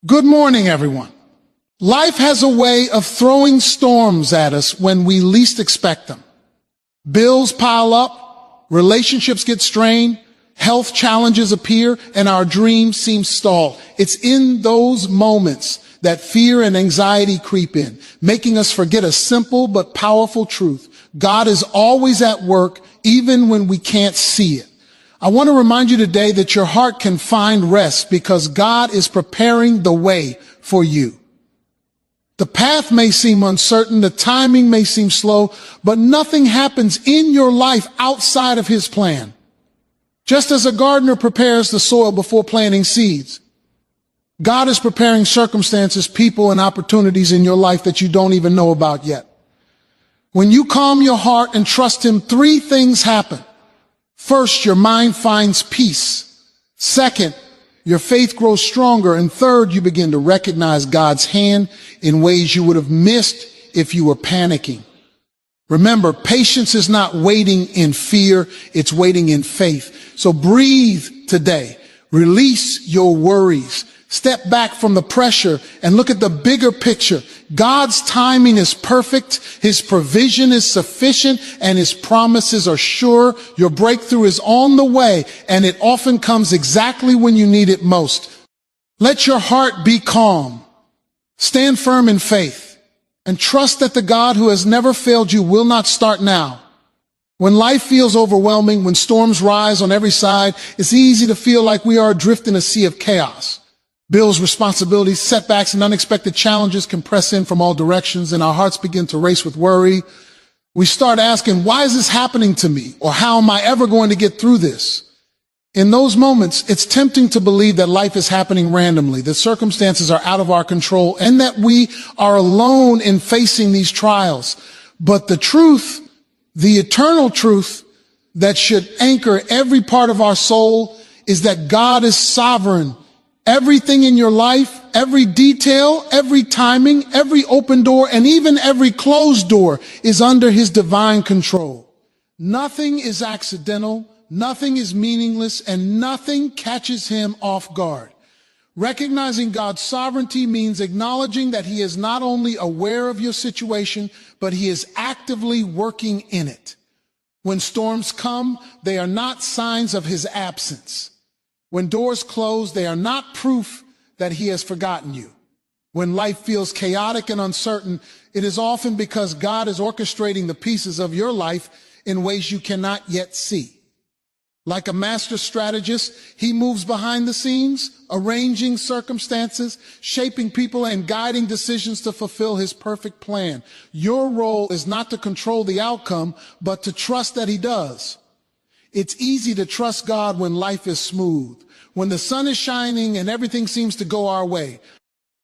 Good morning, everyone. Life has a way of throwing storms at us when we least expect them. Bills pile up, relationships get strained, health challenges appear, and our dreams seem stalled. It's in those moments that fear and anxiety creep in, making us forget a simple but powerful truth. God is always at work, even when we can't see it. I want to remind you today that your heart can find rest because God is preparing the way for you. The path may seem uncertain, the timing may seem slow, but nothing happens in your life outside of His plan. Just as a gardener prepares the soil before planting seeds, God is preparing circumstances, people, and opportunities in your life that you don't even know about yet. When you calm your heart and trust Him, three things happen. First, your mind finds peace. Second, your faith grows stronger. And third, you begin to recognize God's hand in ways you would have missed if you were panicking. Remember, patience is not waiting in fear, it's waiting in faith. So breathe today. Release your worries. Step back from the pressure and look at the bigger picture. God's timing is perfect, His provision is sufficient, and His promises are sure. Your breakthrough is on the way, and it often comes exactly when you need it most. Let your heart be calm. Stand firm in faith, and trust that the God who has never failed you will not start now. When life feels overwhelming, when storms rise on every side, it's easy to feel like we are adrift in a sea of chaos. Bills, responsibilities, setbacks, and unexpected challenges can press in from all directions, and our hearts begin to race with worry. We start asking, why is this happening to me? Or how am I ever going to get through this? In those moments, it's tempting to believe that life is happening randomly, that circumstances are out of our control, and that we are alone in facing these trials. But the truth, the eternal truth that should anchor every part of our soul is that God is sovereign. Everything in your life, every detail, every timing, every open door, and even every closed door is under His divine control. Nothing is accidental, nothing is meaningless, and nothing catches Him off guard. Recognizing God's sovereignty means acknowledging that He is not only aware of your situation, but He is actively working in it. When storms come, they are not signs of His absence. When doors close, they are not proof that He has forgotten you. When life feels chaotic and uncertain, it is often because God is orchestrating the pieces of your life in ways you cannot yet see. Like a master strategist, He moves behind the scenes, arranging circumstances, shaping people, and guiding decisions to fulfill His perfect plan. Your role is not to control the outcome, but to trust that He does. It's easy to trust God when life is smooth, when the sun is shining and everything seems to go our way.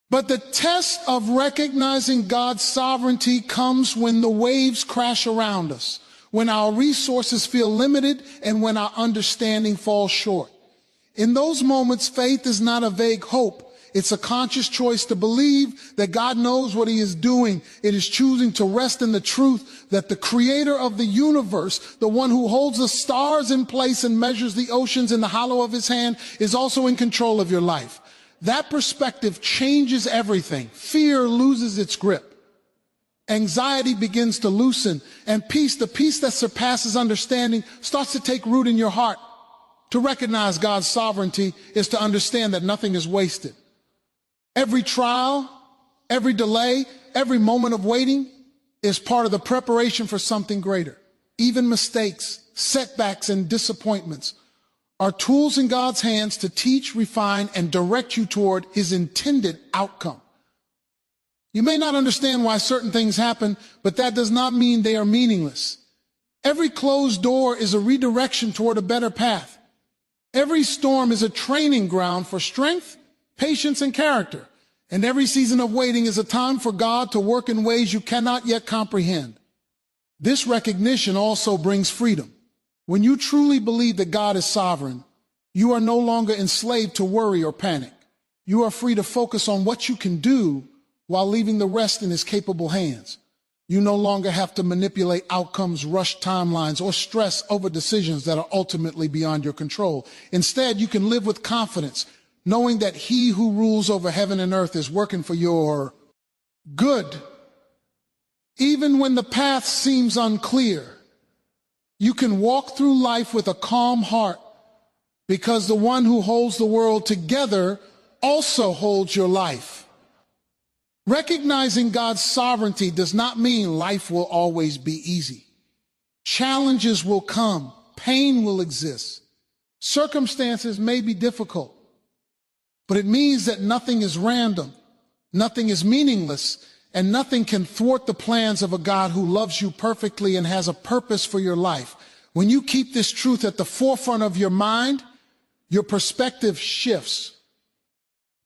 But the test of recognizing God's sovereignty comes when the waves crash around us, when our resources feel limited, and when our understanding falls short. In those moments, faith is not a vague hope. It's a conscious choice to believe that God knows what He is doing. It is choosing to rest in the truth that the Creator of the universe, the one who holds the stars in place and measures the oceans in the hollow of His hand, is also in control of your life. That perspective changes everything. Fear loses its grip. Anxiety begins to loosen, and peace, the peace that surpasses understanding, starts to take root in your heart. To recognize God's sovereignty is to understand that nothing is wasted. Every trial, every delay, every moment of waiting is part of the preparation for something greater. Even mistakes, setbacks, and disappointments are tools in God's hands to teach, refine, and direct you toward His intended outcome. You may not understand why certain things happen, but that does not mean they are meaningless. Every closed door is a redirection toward a better path. Every storm is a training ground for strength, patience, and character. And every season of waiting is a time for God to work in ways you cannot yet comprehend. This recognition also brings freedom. When you truly believe that God is sovereign, you are no longer enslaved to worry or panic. You are free to focus on what you can do while leaving the rest in His capable hands. You no longer have to manipulate outcomes, rush timelines, or stress over decisions that are ultimately beyond your control. Instead, you can live with confidence, knowing that he who rules over heaven and earth is working for your good. Even when the path seems unclear, you can walk through life with a calm heart because the one who holds the world together also holds your life. Recognizing God's sovereignty does not mean life will always be easy. Challenges will come, pain will exist, circumstances may be difficult, but it means that nothing is random, nothing is meaningless, and nothing can thwart the plans of a God who loves you perfectly and has a purpose for your life. When you keep this truth at the forefront of your mind, your perspective shifts.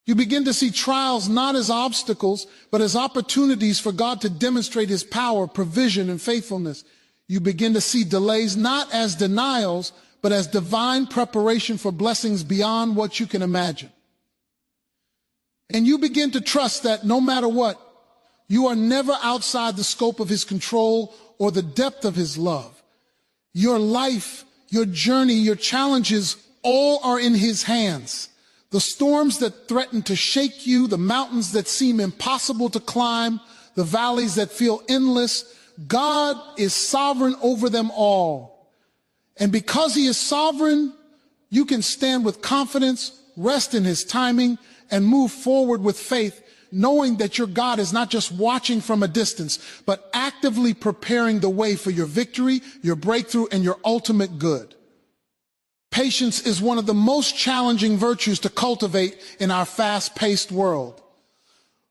You begin to see trials not as obstacles, but as opportunities for God to demonstrate his power, provision, and faithfulness. You begin to see delays not as denials, but as divine preparation for blessings beyond what you can imagine. And you begin to trust that no matter what, you are never outside the scope of his control or the depth of his love. Your life, your journey, your challenges, all are in his hands. The storms that threaten to shake you, the mountains that seem impossible to climb, the valleys that feel endless, God is sovereign over them all. And because he is sovereign, you can stand with confidence, rest in his timing, and move forward with faith, knowing that your God is not just watching from a distance, but actively preparing the way for your victory, your breakthrough, and your ultimate good. Patience is one of the most challenging virtues to cultivate in our fast-paced world.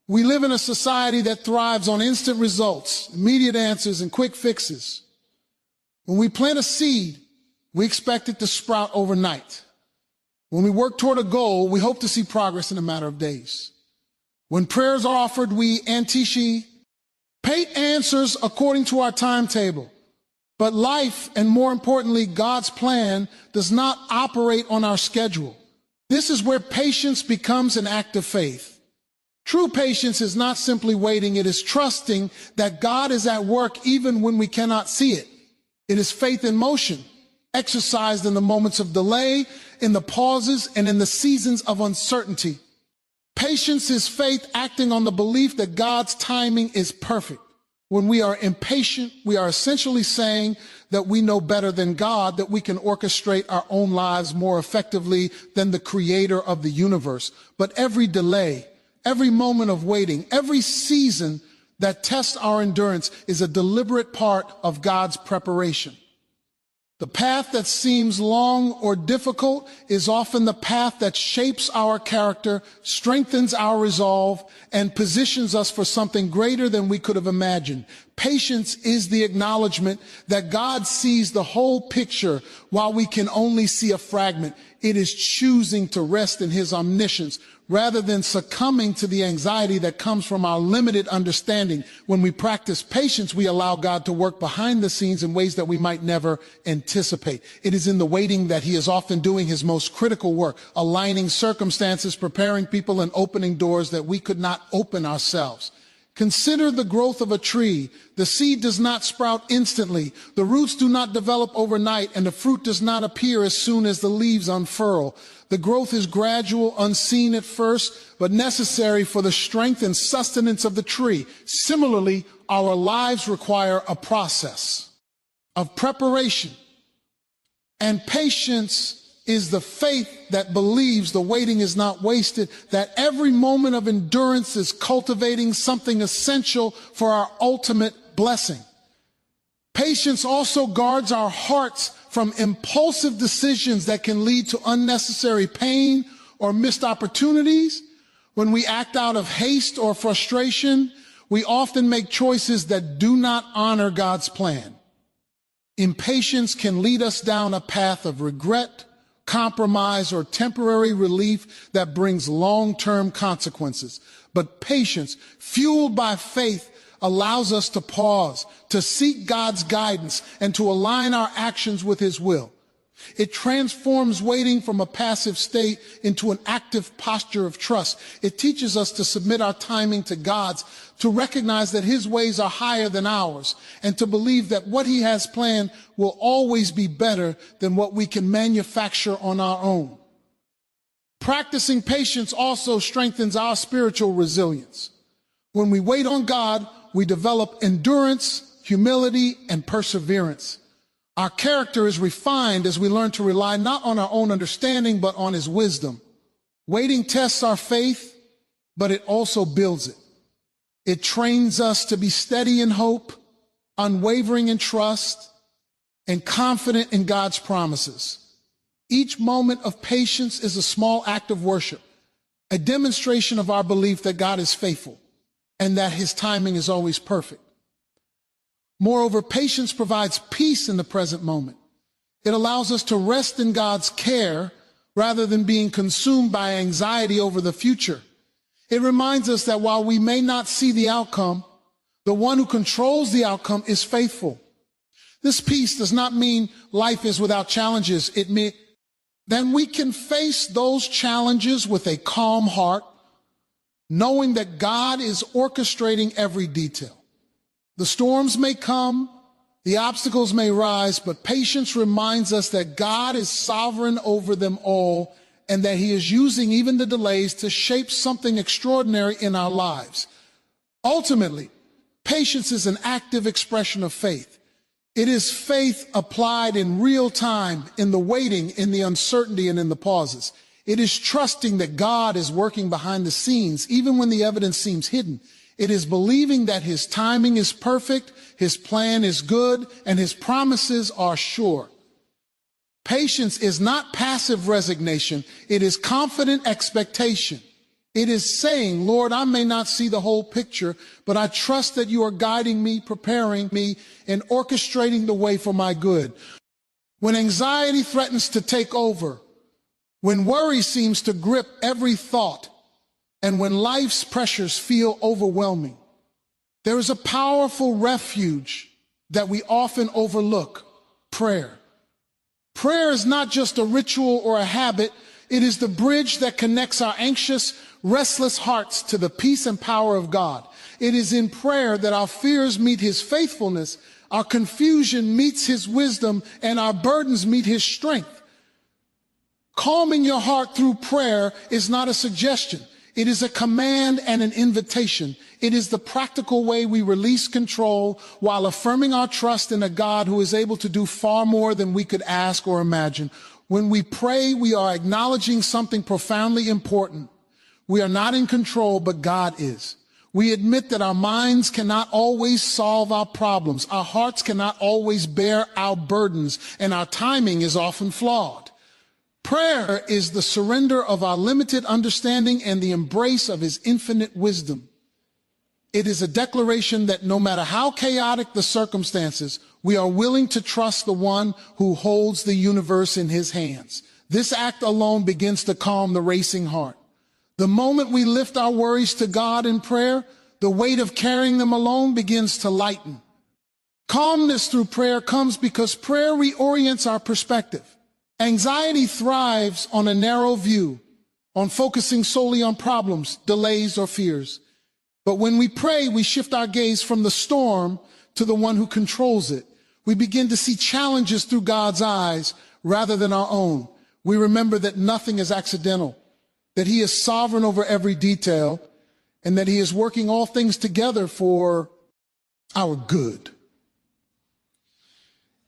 We live in a society that thrives on instant results, immediate answers, and quick fixes. When we plant a seed, we expect it to sprout overnight. When we work toward a goal, we hope to see progress in a matter of days. When prayers are offered, we anticipate answers according to our timetable. But life, and more importantly, God's plan, does not operate on our schedule. This is where patience becomes an act of faith. True patience is not simply waiting, it is trusting that God is at work even when we cannot see it. It is faith in motion, exercised in the moments of delay, in the pauses, and in the seasons of uncertainty. Patience is faith acting on the belief that God's timing is perfect. When we are impatient, we are essentially saying that we know better than God, that we can orchestrate our own lives more effectively than the creator of the universe. But every delay, every moment of waiting, every season that tests our endurance is a deliberate part of God's preparation. The path that seems long or difficult is often the path that shapes our character, strengthens our resolve, and positions us for something greater than we could have imagined. Patience is the acknowledgement that God sees the whole picture while we can only see a fragment. It is choosing to rest in his omniscience rather than succumbing to the anxiety that comes from our limited understanding. When we practice patience, we allow God to work behind the scenes in ways that we might never anticipate. It is in the waiting that he is often doing his most critical work, aligning circumstances, preparing people, and opening doors that we could not open ourselves. Consider the growth of a tree. The seed does not sprout instantly. The roots do not develop overnight, and the fruit does not appear as soon as the leaves unfurl. The growth is gradual, unseen at first, but necessary for the strength and sustenance of the tree. Similarly, our lives require a process of preparation, and patience is the faith that believes the waiting is not wasted, that every moment of endurance is cultivating something essential for our ultimate blessing. Patience also guards our hearts from impulsive decisions that can lead to unnecessary pain or missed opportunities. When we act out of haste or frustration, we often make choices that do not honor God's plan. Impatience can lead us down a path of regret, compromise, or temporary relief that brings long-term consequences. But patience, fueled by faith, allows us to pause, to seek God's guidance, and to align our actions with his will. It transforms waiting from a passive state into an active posture of trust. It teaches us to submit our timing to God's, to recognize that his ways are higher than ours, and to believe that what he has planned will always be better than what we can manufacture on our own. Practicing patience also strengthens our spiritual resilience. When we wait on God, we develop endurance, humility, and perseverance. Our character is refined as we learn to rely not on our own understanding, but on His wisdom. Waiting tests our faith, but it also builds it. It trains us to be steady in hope, unwavering in trust, and confident in God's promises. Each moment of patience is a small act of worship, a demonstration of our belief that God is faithful and that His timing is always perfect. Moreover, patience provides peace in the present moment. It allows us to rest in God's care rather than being consumed by anxiety over the future. It reminds us that while we may not see the outcome, the one who controls the outcome is faithful. This peace does not mean life is without challenges. Then we can face those challenges with a calm heart, knowing that God is orchestrating every detail. The storms may come, the obstacles may rise, but patience reminds us that God is sovereign over them all and that He is using even the delays to shape something extraordinary in our lives. Ultimately, patience is an active expression of faith. It is faith applied in real time, in the waiting, in the uncertainty, and in the pauses. It is trusting that God is working behind the scenes, even when the evidence seems hidden. It is believing that His timing is perfect, His plan is good, and His promises are sure. Patience is not passive resignation. It is confident expectation. It is saying, Lord, I may not see the whole picture, but I trust that You are guiding me, preparing me, and orchestrating the way for my good. When anxiety threatens to take over, when worry seems to grip every thought, and when life's pressures feel overwhelming, there is a powerful refuge that we often overlook: prayer. Prayer is not just a ritual or a habit. It is the bridge that connects our anxious, restless hearts to the peace and power of God. It is in prayer that our fears meet His faithfulness, our confusion meets His wisdom, and our burdens meet His strength. Calming your heart through prayer is not a suggestion. It is a command and an invitation. It is the practical way we release control while affirming our trust in a God who is able to do far more than we could ask or imagine. When we pray, we are acknowledging something profoundly important. We are not in control, but God is. We admit that our minds cannot always solve our problems. Our hearts cannot always bear our burdens, and our timing is often flawed. Prayer is the surrender of our limited understanding and the embrace of His infinite wisdom. It is a declaration that no matter how chaotic the circumstances, we are willing to trust the one who holds the universe in His hands. This act alone begins to calm the racing heart. The moment we lift our worries to God in prayer, the weight of carrying them alone begins to lighten. Calmness through prayer comes because prayer reorients our perspective. Anxiety thrives on a narrow view, on focusing solely on problems, delays, or fears. But when we pray, we shift our gaze from the storm to the one who controls it. We begin to see challenges through God's eyes rather than our own. We remember that nothing is accidental, that He is sovereign over every detail, and that He is working all things together for our good.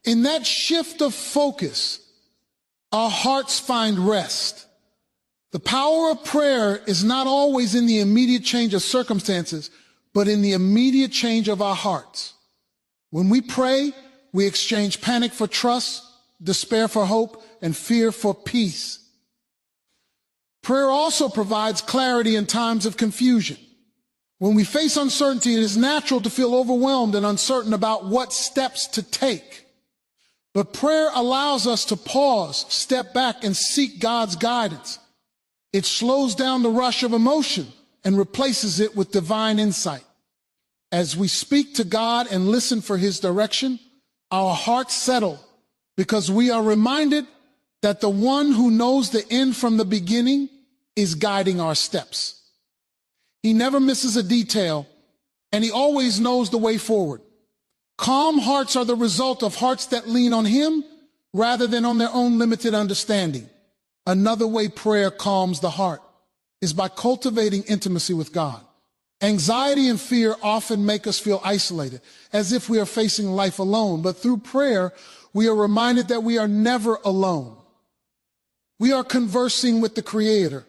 In that shift of focus, our hearts find rest. The power of prayer is not always in the immediate change of circumstances, but in the immediate change of our hearts. When we pray, we exchange panic for trust, despair for hope, and fear for peace. Prayer also provides clarity in times of confusion. When we face uncertainty, it is natural to feel overwhelmed and uncertain about what steps to take. But prayer allows us to pause, step back, and seek God's guidance. It slows down the rush of emotion and replaces it with divine insight. As we speak to God and listen for His direction, our hearts settle because we are reminded that the one who knows the end from the beginning is guiding our steps. He never misses a detail, and He always knows the way forward. Calm hearts are the result of hearts that lean on Him rather than on their own limited understanding. Another way prayer calms the heart is by cultivating intimacy with God. Anxiety and fear often make us feel isolated, as if we are facing life alone. But through prayer, we are reminded that we are never alone. We are conversing with the Creator,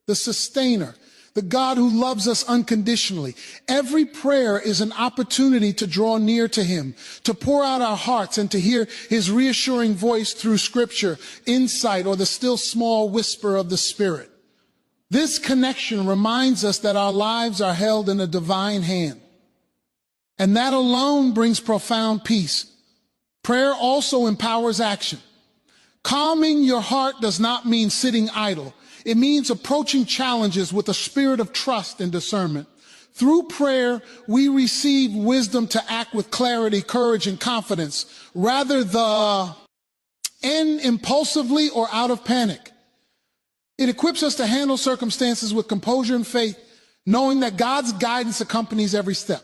the Sustainer, the God who loves us unconditionally. Every prayer is an opportunity to draw near to Him, to pour out our hearts and to hear His reassuring voice through Scripture, insight, or the still small whisper of the Spirit. This connection reminds us that our lives are held in a divine hand, and that alone brings profound peace. Prayer also empowers action. Calming your heart does not mean sitting idle. It means approaching challenges with a spirit of trust and discernment. Through prayer, we receive wisdom to act with clarity, courage, and confidence, rather than impulsively or out of panic. It equips us to handle circumstances with composure and faith, knowing that God's guidance accompanies every step.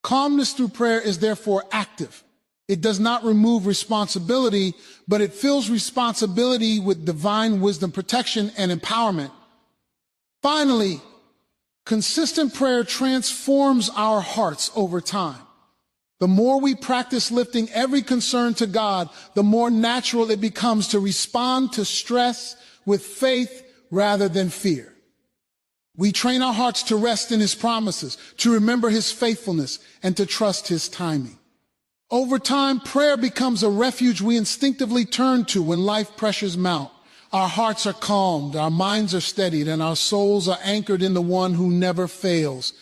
Calmness through prayer is therefore active. It does not remove responsibility, but it fills responsibility with divine wisdom, protection, and empowerment. Finally, consistent prayer transforms our hearts over time. The more we practice lifting every concern to God, the more natural it becomes to respond to stress with faith rather than fear. We train our hearts to rest in His promises, to remember His faithfulness, and to trust His timing. Over time, prayer becomes a refuge we instinctively turn to when life pressures mount. Our hearts are calmed, our minds are steadied, and our souls are anchored in the One who never fails.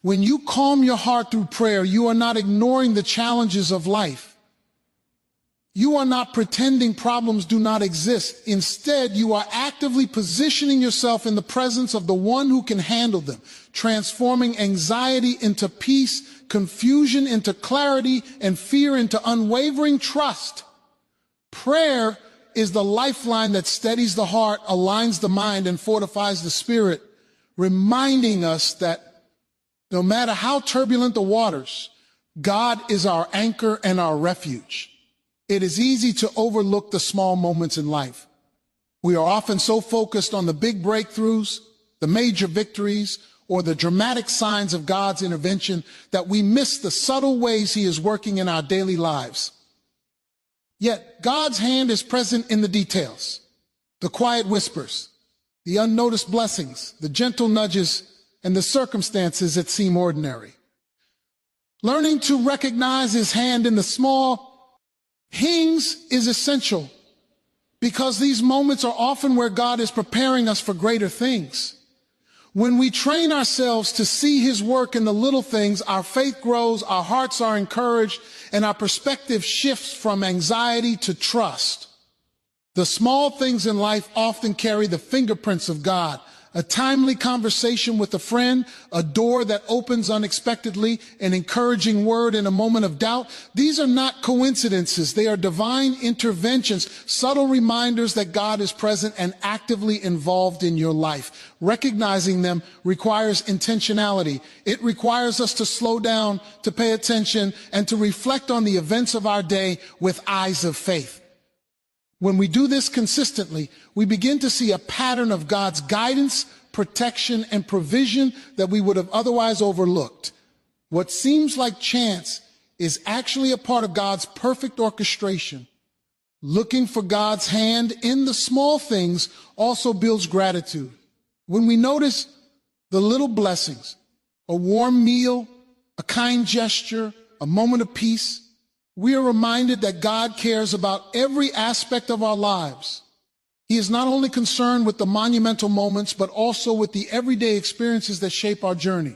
When you calm your heart through prayer, you are not ignoring the challenges of life. You are not pretending problems do not exist. Instead, you are actively positioning yourself in the presence of the One who can handle them, transforming anxiety into peace, confusion into clarity, and fear into unwavering trust. Prayer is the lifeline that steadies the heart, aligns the mind, and fortifies the spirit, reminding us that no matter how turbulent the waters, God is our anchor and our refuge. It is easy to overlook the small moments in life. We are often so focused on the big breakthroughs, the major victories, or the dramatic signs of God's intervention that we miss the subtle ways He is working in our daily lives. Yet God's hand is present in the details, the quiet whispers, the unnoticed blessings, the gentle nudges, and the circumstances that seem ordinary. Learning to recognize His hand in the small things is essential, because these moments are often where God is preparing us for greater things. When we train ourselves to see His work in the little things, our faith grows, our hearts are encouraged, and our perspective shifts from anxiety to trust. The small things in life often carry the fingerprints of God. A timely conversation with a friend, a door that opens unexpectedly, an encouraging word in a moment of doubt. These are not coincidences. They are divine interventions, subtle reminders that God is present and actively involved in your life. Recognizing them requires intentionality. It requires us to slow down, to pay attention, and to reflect on the events of our day with eyes of faith. When we do this consistently, we begin to see a pattern of God's guidance, protection, and provision that we would have otherwise overlooked. What seems like chance is actually a part of God's perfect orchestration. Looking for God's hand in the small things also builds gratitude. When we notice the little blessings, a warm meal, a kind gesture, a moment of peace, we are reminded that God cares about every aspect of our lives. He is not only concerned with the monumental moments, but also with the everyday experiences that shape our journey.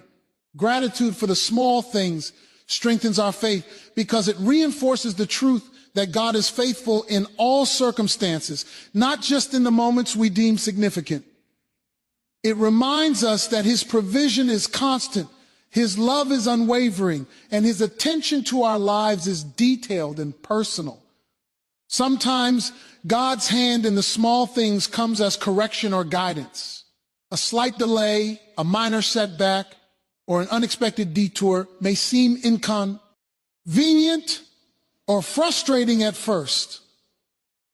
Gratitude for the small things strengthens our faith because it reinforces the truth that God is faithful in all circumstances, not just in the moments we deem significant. It reminds us that His provision is constant, His love is unwavering, and His attention to our lives is detailed and personal. Sometimes God's hand in the small things comes as correction or guidance. A slight delay, a minor setback, or an unexpected detour may seem inconvenient or frustrating at first.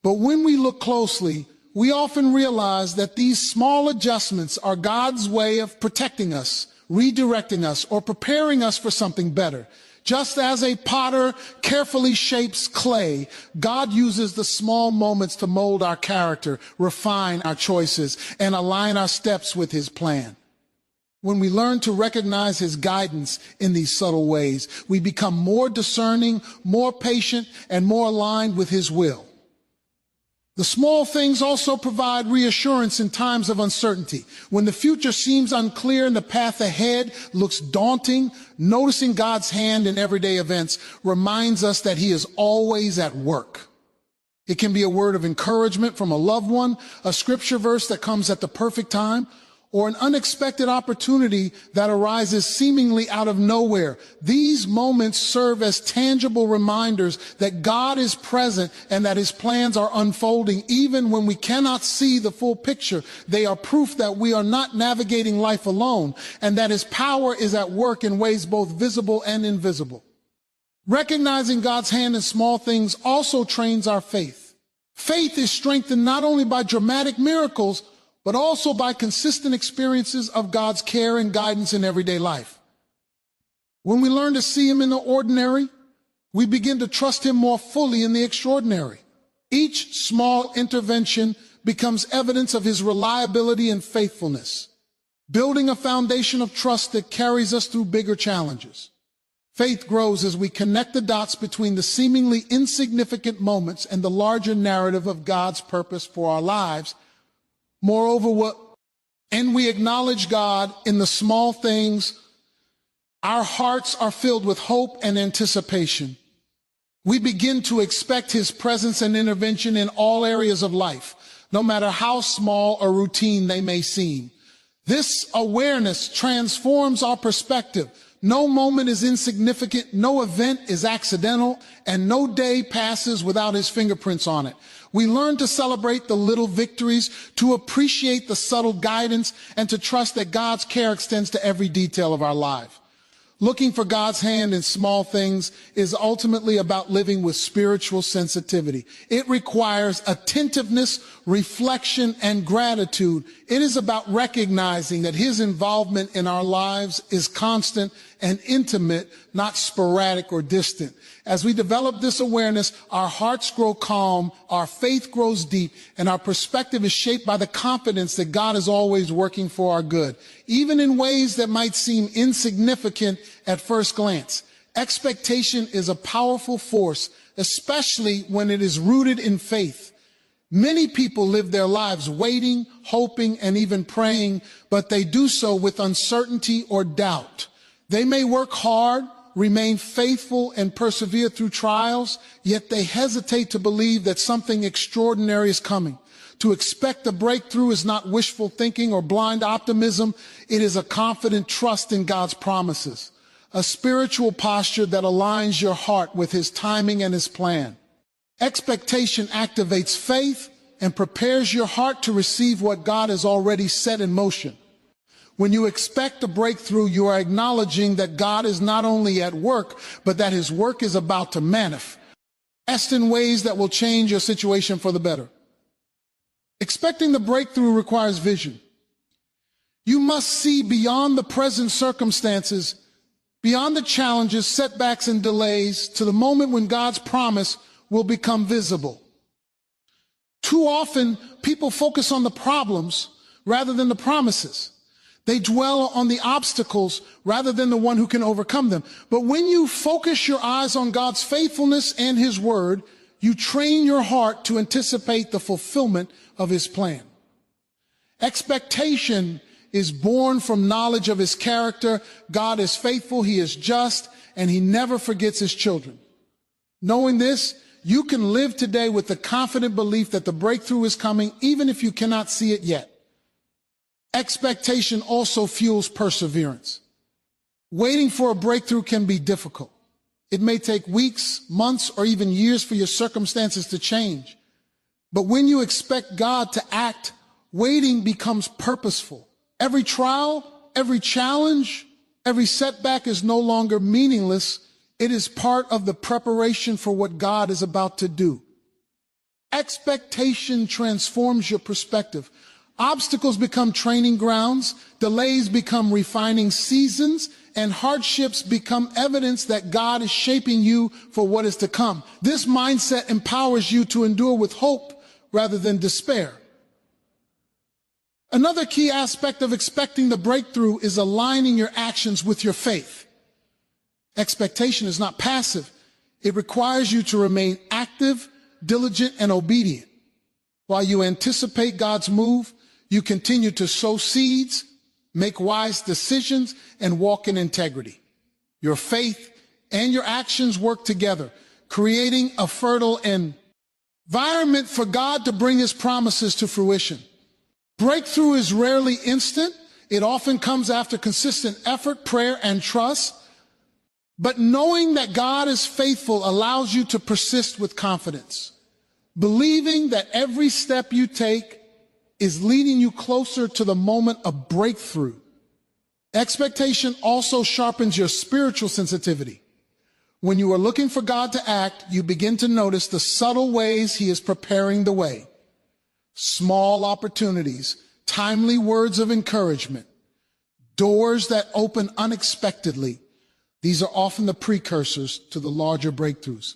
But when we look closely, we often realize that these small adjustments are God's way of protecting us, redirecting us, or preparing us for something better. Just as a potter carefully shapes clay, God uses the small moments to mold our character, refine our choices, and align our steps with His plan. When we learn to recognize His guidance in these subtle ways, we become more discerning, more patient, and more aligned with His will. The small things also provide reassurance in times of uncertainty. When the future seems unclear and the path ahead looks daunting, noticing God's hand in everyday events reminds us that He is always at work. It can be a word of encouragement from a loved one, a scripture verse that comes at the perfect time, or an unexpected opportunity that arises seemingly out of nowhere. These moments serve as tangible reminders that God is present and that His plans are unfolding. Even when we cannot see the full picture, they are proof that we are not navigating life alone and that His power is at work in ways both visible and invisible. Recognizing God's hand in small things also trains our faith. Faith is strengthened not only by dramatic miracles, but also by consistent experiences of God's care and guidance in everyday life. When we learn to see Him in the ordinary, we begin to trust Him more fully in the extraordinary. Each small intervention becomes evidence of His reliability and faithfulness, building a foundation of trust that carries us through bigger challenges. Faith grows as we connect the dots between the seemingly insignificant moments and the larger narrative of God's purpose for our lives. Moreover, and we acknowledge God in the small things, our hearts are filled with hope and anticipation. We begin to expect His presence and intervention in all areas of life, no matter how small or routine they may seem. This awareness transforms our perspective. No moment is insignificant, no event is accidental, and no day passes without His fingerprints on it. We learn to celebrate the little victories, to appreciate the subtle guidance, and to trust that God's care extends to every detail of our life. Looking for God's hand in small things is ultimately about living with spiritual sensitivity. It requires attentiveness, reflection, and gratitude. It is about recognizing that His involvement in our lives is constant and intimate, not sporadic or distant. As we develop this awareness, our hearts grow calm, our faith grows deep, and our perspective is shaped by the confidence that God is always working for our good, even in ways that might seem insignificant at first glance. Expectation is a powerful force, especially when it is rooted in faith. Many people live their lives waiting, hoping, and even praying, but they do so with uncertainty or doubt. They may work hard, remain faithful, and persevere through trials, yet they hesitate to believe that something extraordinary is coming. To expect a breakthrough is not wishful thinking or blind optimism. It is a confident trust in God's promises, a spiritual posture that aligns your heart with His timing and His plan. Expectation activates faith and prepares your heart to receive what God has already set in motion. When you expect a breakthrough, you are acknowledging that God is not only at work, but that His work is about to manifest in ways that will change your situation for the better. Expecting the breakthrough requires vision. You must see beyond the present circumstances, beyond the challenges, setbacks, and delays, to the moment when God's promise will become visible. Too often, people focus on the problems rather than the promises. They dwell on the obstacles rather than the one who can overcome them. But when you focus your eyes on God's faithfulness and His word, you train your heart to anticipate the fulfillment of His plan. Expectation is born from knowledge of His character. God is faithful, He is just, and He never forgets His children. Knowing this, you can live today with the confident belief that the breakthrough is coming, even if you cannot see it yet. Expectation also fuels perseverance. Waiting for a breakthrough can be difficult. It may take weeks, months, or even years for your circumstances to change. But when you expect God to act, waiting becomes purposeful. Every trial, every challenge, every setback is no longer meaningless. It is part of the preparation for what God is about to do. Expectation transforms your perspective. Obstacles become training grounds, delays become refining seasons, and hardships become evidence that God is shaping you for what is to come. This mindset empowers you to endure with hope rather than despair. Another key aspect of expecting the breakthrough is aligning your actions with your faith. Expectation is not passive. It requires you to remain active, diligent, and obedient. While you anticipate God's move, you continue to sow seeds, make wise decisions, and walk in integrity. Your faith and your actions work together, creating a fertile environment for God to bring his promises to fruition. Breakthrough is rarely instant. It often comes after consistent effort, prayer, and trust. But knowing that God is faithful allows you to persist with confidence, believing that every step you take is leading you closer to the moment of breakthrough. Expectation also sharpens your spiritual sensitivity. When you are looking for God to act, you begin to notice the subtle ways he is preparing the way. Small opportunities, timely words of encouragement, doors that open unexpectedly. These are often the precursors to the larger breakthroughs.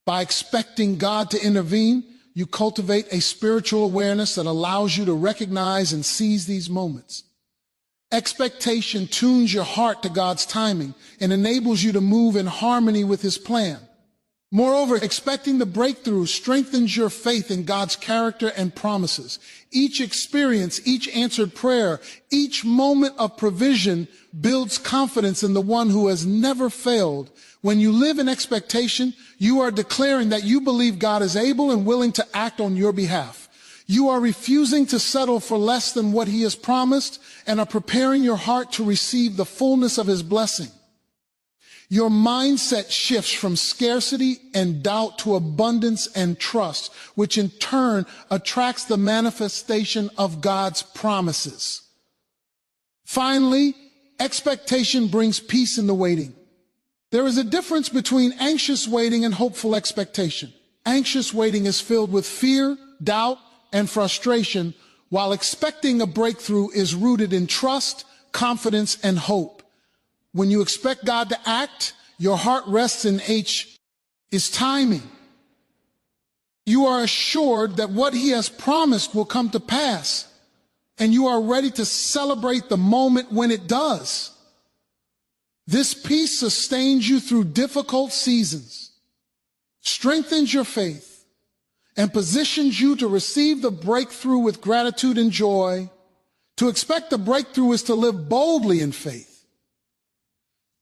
By expecting God to intervene, you cultivate a spiritual awareness that allows you to recognize and seize these moments. Expectation tunes your heart to God's timing and enables you to move in harmony with his plan. Moreover, expecting the breakthrough strengthens your faith in God's character and promises. Each experience, each answered prayer, each moment of provision builds confidence in the one who has never failed. When you live in expectation, you are declaring that you believe God is able and willing to act on your behalf. You are refusing to settle for less than what he has promised and are preparing your heart to receive the fullness of his blessing. Your mindset shifts from scarcity and doubt to abundance and trust, which in turn attracts the manifestation of God's promises. Finally, expectation brings peace in the waiting. There is a difference between anxious waiting and hopeful expectation. Anxious waiting is filled with fear, doubt, and frustration, while expecting a breakthrough is rooted in trust, confidence, and hope. When you expect God to act, your heart rests in his timing. You are assured that what he has promised will come to pass, and you are ready to celebrate the moment when it does. This peace sustains you through difficult seasons, strengthens your faith, and positions you to receive the breakthrough with gratitude and joy. To expect the breakthrough is to live boldly in faith.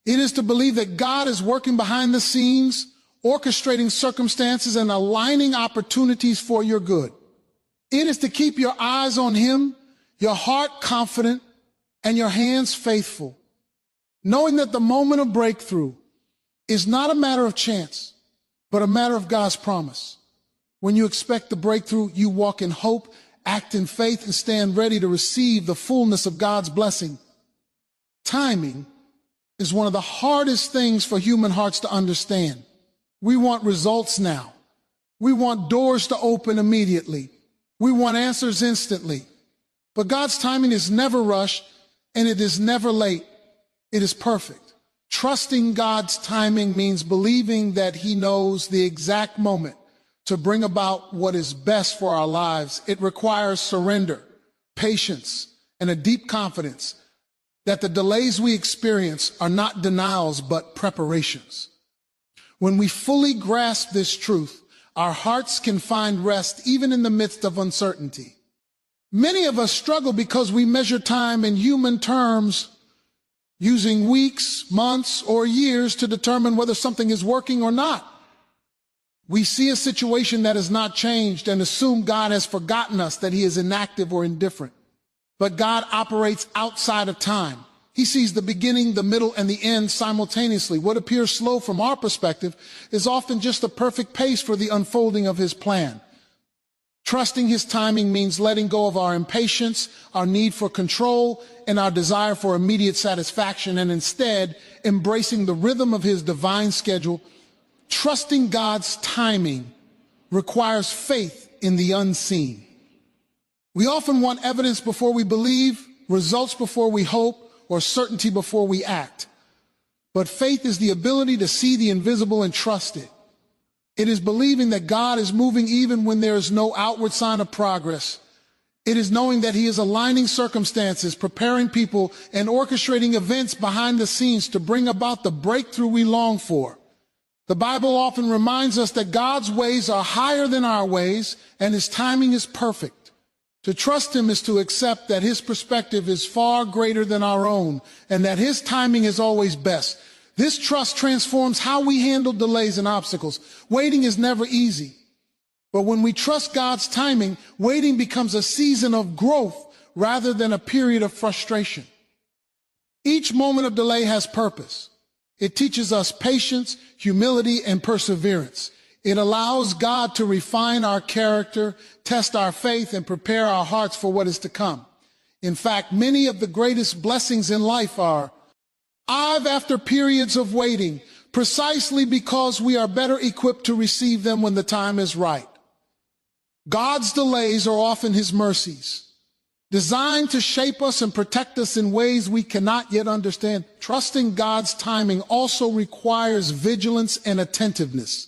It is to believe that God is working behind the scenes, orchestrating circumstances and aligning opportunities for your good. It is to keep your eyes on him, your heart confident, and your hands faithful, knowing that the moment of breakthrough is not a matter of chance, but a matter of God's promise. When you expect the breakthrough, you walk in hope, act in faith, and stand ready to receive the fullness of God's blessing. Timing is one of the hardest things for human hearts to understand. We want results now. We want doors to open immediately. We want answers instantly. But God's timing is never rushed, and it is never late. It is perfect. Trusting God's timing means believing that he knows the exact moment to bring about what is best for our lives. It requires surrender, patience, and a deep confidence that the delays we experience are not denials, but preparations. When we fully grasp this truth, our hearts can find rest even in the midst of uncertainty. Many of us struggle because we measure time in human terms, using weeks, months, or years to determine whether something is working or not. We see a situation that has not changed and assume God has forgotten us, that he is inactive or indifferent. But God operates outside of time. He sees the beginning, the middle, and the end simultaneously. What appears slow from our perspective is often just the perfect pace for the unfolding of his plan. Trusting his timing means letting go of our impatience, our need for control, and our desire for immediate satisfaction, and instead embracing the rhythm of his divine schedule. Trusting God's timing requires faith in the unseen. We often want evidence before we believe, results before we hope, or certainty before we act. But faith is the ability to see the invisible and trust it. It is believing that God is moving even when there is no outward sign of progress. It is knowing that He is aligning circumstances, preparing people, and orchestrating events behind the scenes to bring about the breakthrough we long for. The Bible often reminds us that God's ways are higher than our ways, and His timing is perfect. To trust Him is to accept that His perspective is far greater than our own, and that His timing is always best. This trust transforms how we handle delays and obstacles. Waiting is never easy. But when we trust God's timing, waiting becomes a season of growth rather than a period of frustration. Each moment of delay has purpose. It teaches us patience, humility, and perseverance. It allows God to refine our character, test our faith, and prepare our hearts for what is to come. In fact, many of the greatest blessings in life are after periods of waiting, precisely because we are better equipped to receive them when the time is right. God's delays are often His mercies, designed to shape us and protect us in ways we cannot yet understand. Trusting God's timing also requires vigilance and attentiveness.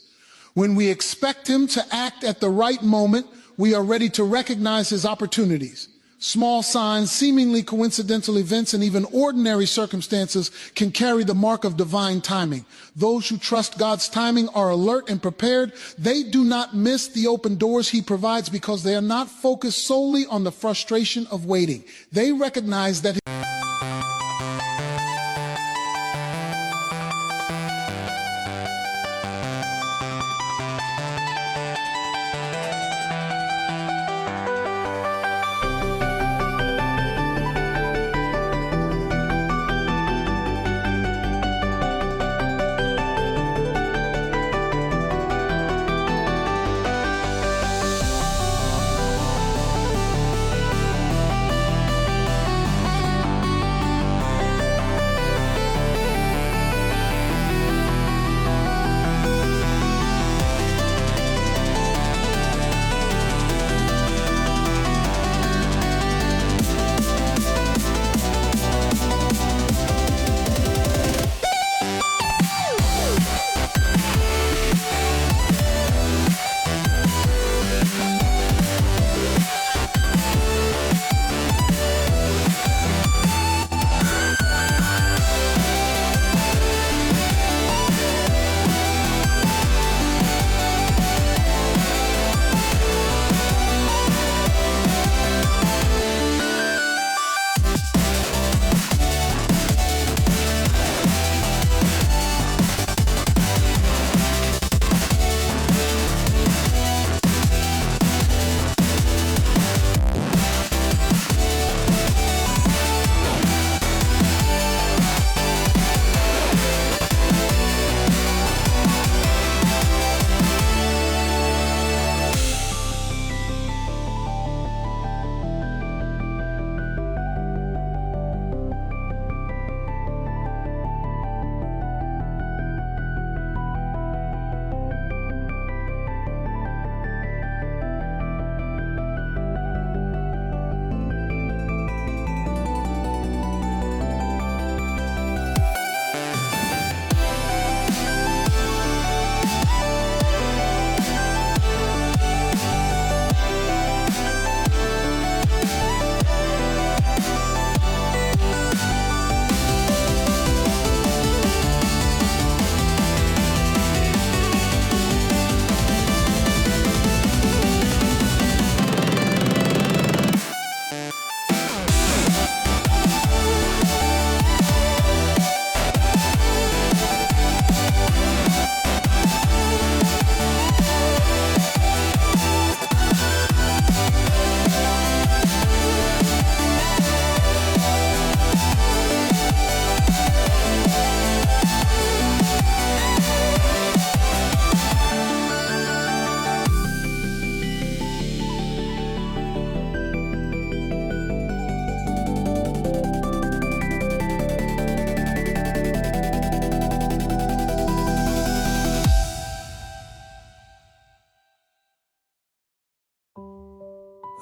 When we expect Him to act at the right moment, we are ready to recognize His opportunities. Small signs, seemingly coincidental events, and even ordinary circumstances can carry the mark of divine timing. Those who trust God's timing are alert and prepared. They do not miss the open doors He provides because they are not focused solely on the frustration of waiting. They recognize that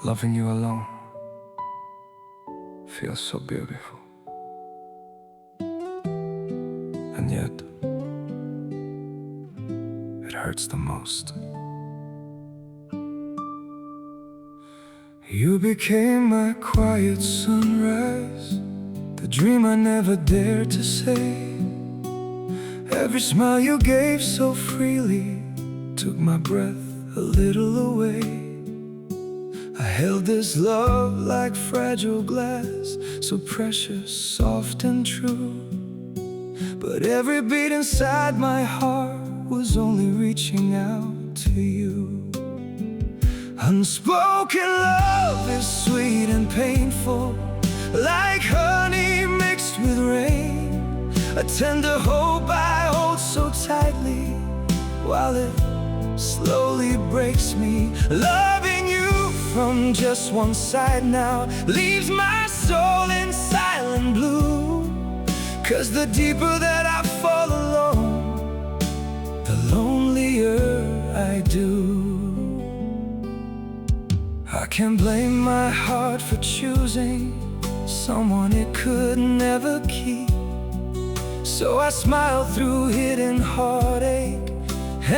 Loving you alone feels so beautiful, and yet it hurts the most. You became my quiet sunrise, the dream I never dared to say. Every smile you gave so freely took my breath a little away. I held this love like fragile glass, so precious, soft and true. But every beat inside my heart was only reaching out to you. Unspoken love is sweet and painful, like honey mixed with rain. A tender hope I hold so tightly, while it slowly breaks me. Loving you from just one side now leaves my soul in silent blue. 'Cause the deeper that I fall alone, the lonelier I do. I can't blame my heart for choosing someone it could never keep. So I smile through hidden heartache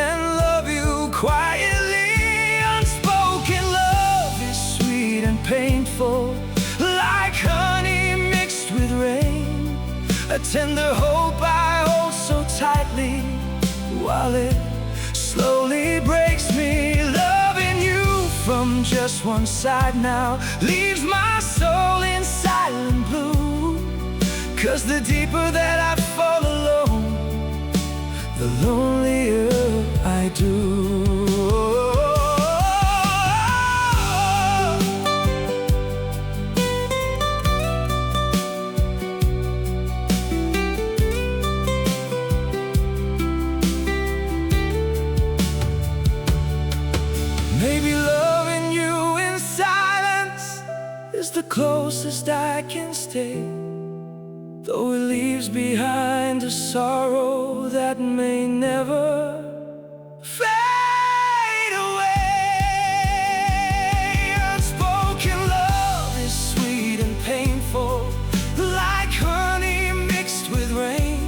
and love you quietly. Unspoken love is sweet and painful, like honey mixed with rain. A tender hope I hold so tightly, while it slowly breaks me. Loving you from just one side now leaves my soul in silent blue. 'Cause the deeper that I fall alone, the lonelier I do. Maybe loving you in silence is the closest I can stay, though it leaves behind a sorrow that may never fade away. Unspoken love is sweet and painful, like honey mixed with rain.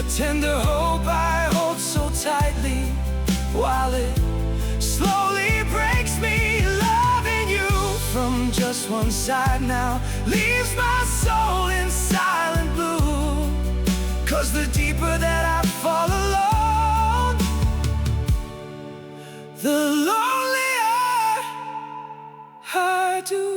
A tender hope I hold so tightly, while it slowly breaks me. Loving you from just one side now leaves my soul in silent blue. 'Cause the deeper that I fall alone, the lonelier I do.